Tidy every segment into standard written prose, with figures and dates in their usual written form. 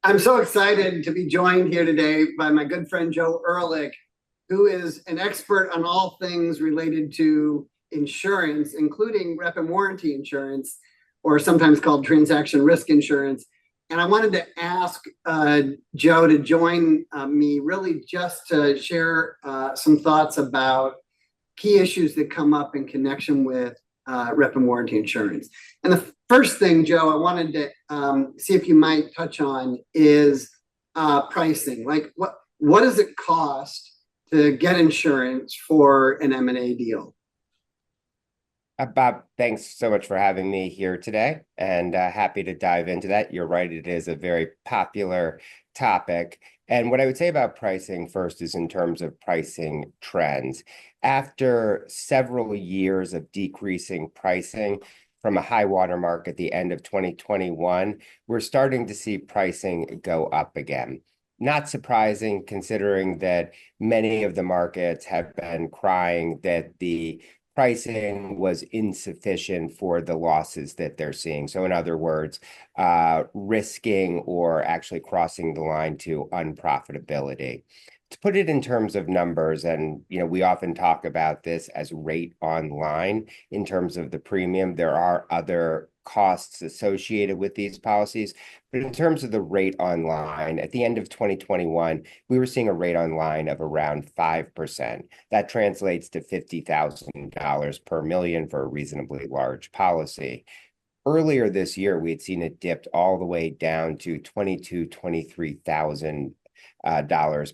I'm so excited to be joined here today by my good friend Joe Ehrlich, who is an expert on all things related to insurance, including rep and warranty insurance, or sometimes called transaction risk insurance. And I wanted to ask Joe to join me really just to share some thoughts about key issues that come up in connection with rep and warranty insurance. And the first thing, Joe, I wanted to see if you might touch on is pricing. Like, what does it cost to get insurance for an M&A deal? Bob, thanks so much for having me here today, and happy to dive into that. You're right, it is a very popular topic. And what I would say about pricing first is in terms of pricing trends. After several years of decreasing pricing from a high water mark at the end of 2021, we're starting to see pricing go up again. Not surprising, considering that many of the markets have been crying that the pricing was insufficient for the losses that they're seeing. So in other words, risking or actually crossing the line to unprofitability. To put it in terms of numbers, and we often talk about this as rate on line in terms of the premium. There are other costs associated with these policies, but in terms of the rate on line, at the end of 2021, we were seeing a rate on line of around 5%. That translates to $50,000 per million for a reasonably large policy. Earlier this year, we had seen it dipped all the way down to $23,000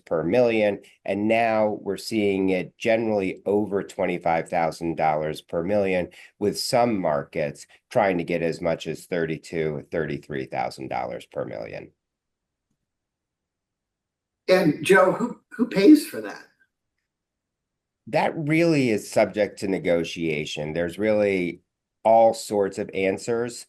per million, and now we're seeing it generally over $25,000 per million, with some markets trying to get as much as $32,000, $33,000 per million. And Joe, who pays for that? That really is subject to negotiation. There's really all sorts of answers.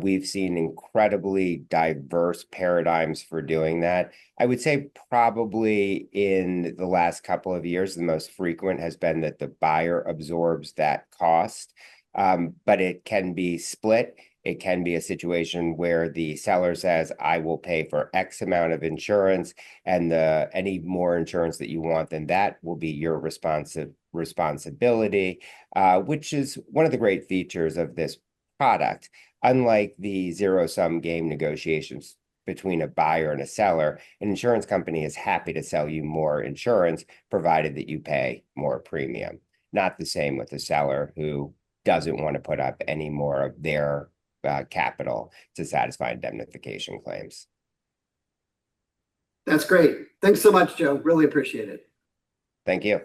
We've seen incredibly diverse paradigms for doing that. I would say probably in the last couple of years, the most frequent has been that the buyer absorbs that cost, but it can be split. It can be a situation where the seller says, I will pay for X amount of insurance, and any more insurance that you want than that will be your responsibility, which is one of the great features of this product. Unlike the zero-sum game negotiations between a buyer and a seller, an insurance company is happy to sell you more insurance, provided that you pay more premium. Not the same with the seller, who doesn't want to put up any more of their capital to satisfy indemnification claims. That's great. Thanks so much, Joe. Really appreciate it. Thank you.